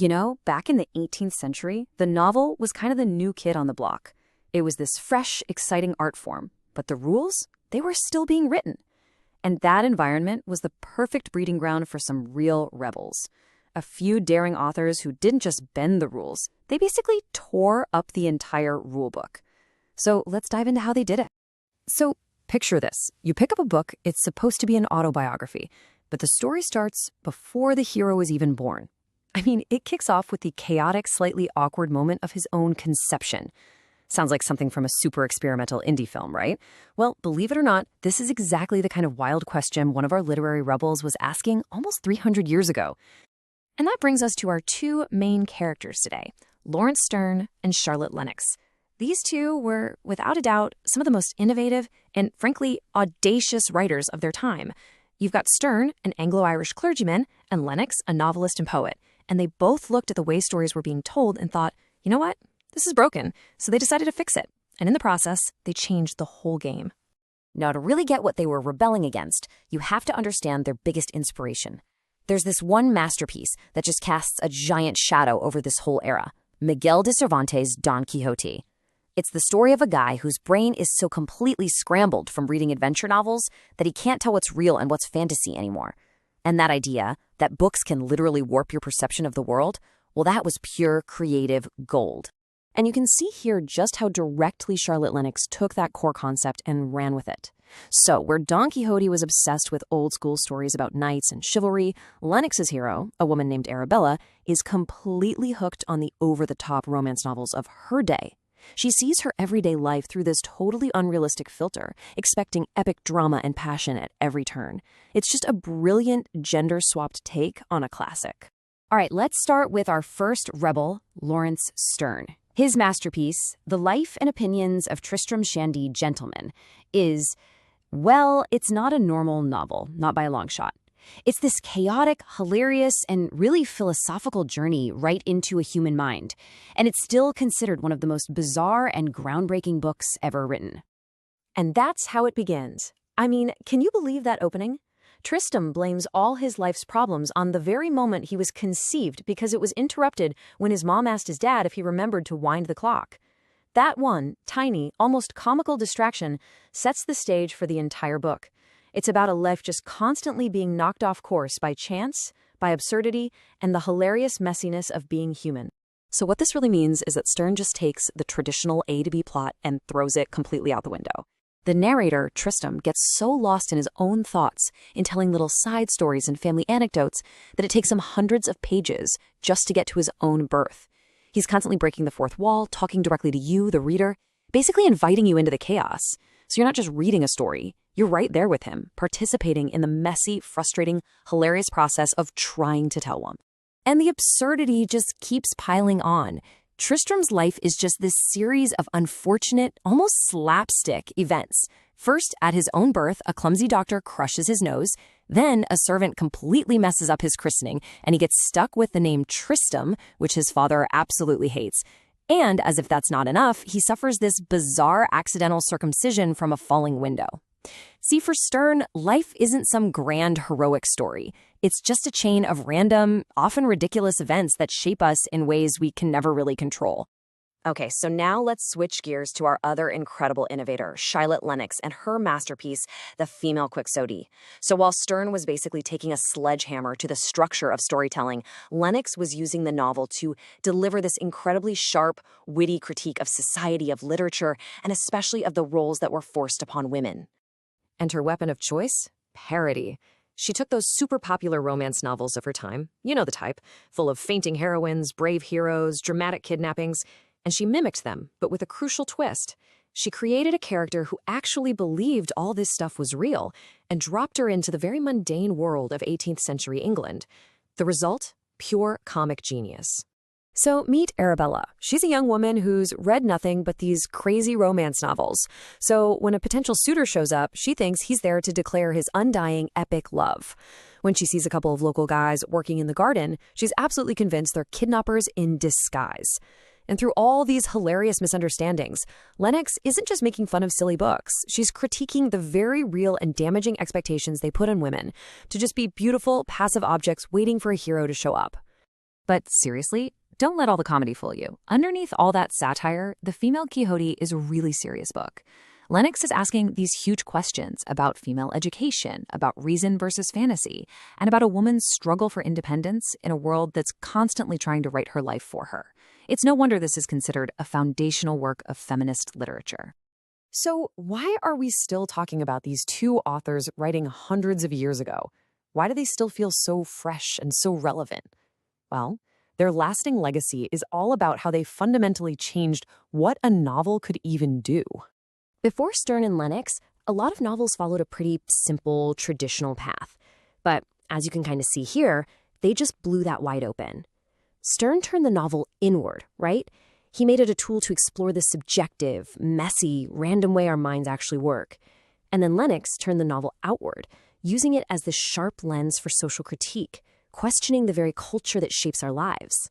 You know, back in the 18th century, the novel was kind of the new kid on the block. It was this fresh, exciting art form, but the rules, they were still being written. And that environment was the perfect breeding ground for some real rebels. A few daring authors who didn't just bend the rules, they basically tore up the entire rulebook. So let's dive into how they did it. So picture this. You pick up a book, it's supposed to be an autobiography, but the story starts before the hero is even born. I mean, it kicks off with the chaotic, slightly awkward moment of his own conception. Sounds like something from a super experimental indie film, right? Well, believe it or not, this is exactly the kind of wild question one of our literary rebels was asking almost 300 years ago. And that brings us to our two main characters today, Laurence Sterne and Charlotte Lennox. These two were, without a doubt, some of the most innovative and, frankly, audacious writers of their time. You've got Sterne, an Anglo-Irish clergyman, and Lennox, a novelist and poet. And they both looked at the way stories were being told and thought, you know what? This is broken. So they decided to fix it. And in the process, they changed the whole game. Now, to really get what they were rebelling against, you have to understand their biggest inspiration. There's this one masterpiece that just casts a giant shadow over this whole era, Miguel de Cervantes' Don Quixote. It's the story of a guy whose brain is so completely scrambled from reading adventure novels that he can't tell what's real and what's fantasy anymore. And that idea, that books can literally warp your perception of the world, well, that was pure creative gold. And you can see here just how directly Charlotte Lennox took that core concept and ran with it. So, where Don Quixote was obsessed with old-school stories about knights and chivalry, Lennox's hero, a woman named Arabella, is completely hooked on the over-the-top romance novels of her day. She sees her everyday life through this totally unrealistic filter, expecting epic drama and passion at every turn. It's just a brilliant gender-swapped take on a classic. All right, let's start with our first rebel, Laurence Sterne. His masterpiece, The Life and Opinions of Tristram Shandy, Gentleman, is, well, it's not a normal novel, not by a long shot. It's this chaotic, hilarious, and really philosophical journey right into a human mind. And it's still considered one of the most bizarre and groundbreaking books ever written. And that's how it begins. I mean, can you believe that opening? Tristram blames all his life's problems on the very moment he was conceived because it was interrupted when his mom asked his dad if he remembered to wind the clock. That one, tiny, almost comical distraction sets the stage for the entire book. It's about a life just constantly being knocked off course by chance, by absurdity, and the hilarious messiness of being human. So what this really means is that Sterne just takes the traditional A to B plot and throws it completely out the window. The narrator, Tristram, gets so lost in his own thoughts in telling little side stories and family anecdotes that it takes him hundreds of pages just to get to his own birth. He's constantly breaking the fourth wall, talking directly to you, the reader, basically inviting you into the chaos. So you're not just reading a story, you're right there with him, participating in the messy, frustrating, hilarious process of trying to tell one. And the absurdity just keeps piling on. Tristram's life is just this series of unfortunate, almost slapstick events. First, at his own birth, a clumsy doctor crushes his nose. Then, a servant completely messes up his christening, and he gets stuck with the name Tristram, which his father absolutely hates. And, as if that's not enough, he suffers this bizarre accidental circumcision from a falling window. See, for Sterne, life isn't some grand heroic story. It's just a chain of random, often ridiculous events that shape us in ways we can never really control. Okay, so now let's switch gears to our other incredible innovator, Charlotte Lennox, and her masterpiece, The Female Quixote. So while Sterne was basically taking a sledgehammer to the structure of storytelling, Lennox was using the novel to deliver this incredibly sharp, witty critique of society, of literature, and especially of the roles that were forced upon women. And her weapon of choice? Parody. She took those super popular romance novels of her time, you know the type, full of fainting heroines, brave heroes, dramatic kidnappings, and she mimicked them, but with a crucial twist. She created a character who actually believed all this stuff was real and dropped her into the very mundane world of 18th century England. The result? Pure comic genius. So meet Arabella. She's a young woman who's read nothing but these crazy romance novels. So when a potential suitor shows up, she thinks he's there to declare his undying epic love. When she sees a couple of local guys working in the garden, she's absolutely convinced they're kidnappers in disguise. And through all these hilarious misunderstandings, Lennox isn't just making fun of silly books. She's critiquing the very real and damaging expectations they put on women to just be beautiful, passive objects waiting for a hero to show up. But seriously, don't let all the comedy fool you. Underneath all that satire, The Female Quixote is a really serious book. Lennox is asking these huge questions about female education, about reason versus fantasy, and about a woman's struggle for independence in a world that's constantly trying to write her life for her. It's no wonder this is considered a foundational work of feminist literature. So why are we still talking about these two authors writing hundreds of years ago? Why do they still feel so fresh and so relevant? Well, their lasting legacy is all about how they fundamentally changed what a novel could even do. Before Sterne and Lennox, a lot of novels followed a pretty simple, traditional path. But as you can kind of see here, they just blew that wide open. Sterne turned the novel inward, right? He made it a tool to explore the subjective, messy, random way our minds actually work. And then Lennox turned the novel outward, using it as this sharp lens for social critique, questioning the very culture that shapes our lives.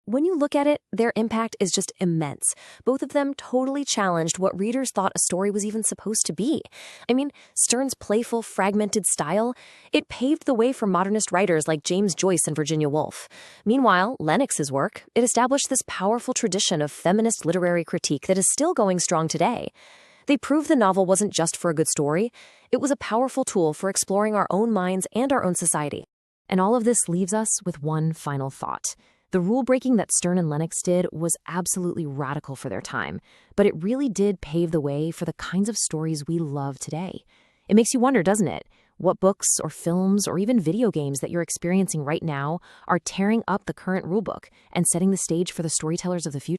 When you look at it, their impact is just immense. Both of them totally challenged what readers thought a story was even supposed to be. I mean, Sterne's playful, fragmented style, it paved the way for modernist writers like James Joyce and Virginia Woolf. Meanwhile, Lennox's work, it established this powerful tradition of feminist literary critique that is still going strong today. They proved the novel wasn't just for a good story. It was a powerful tool for exploring our own minds and our own society. And all of this leaves us with one final thought. The rule-breaking that Sterne and Lennox did was absolutely radical for their time, but it really did pave the way for the kinds of stories we love today. It makes you wonder, doesn't it? What books or films or even video games that you're experiencing right now are tearing up the current rulebook and setting the stage for the storytellers of the future?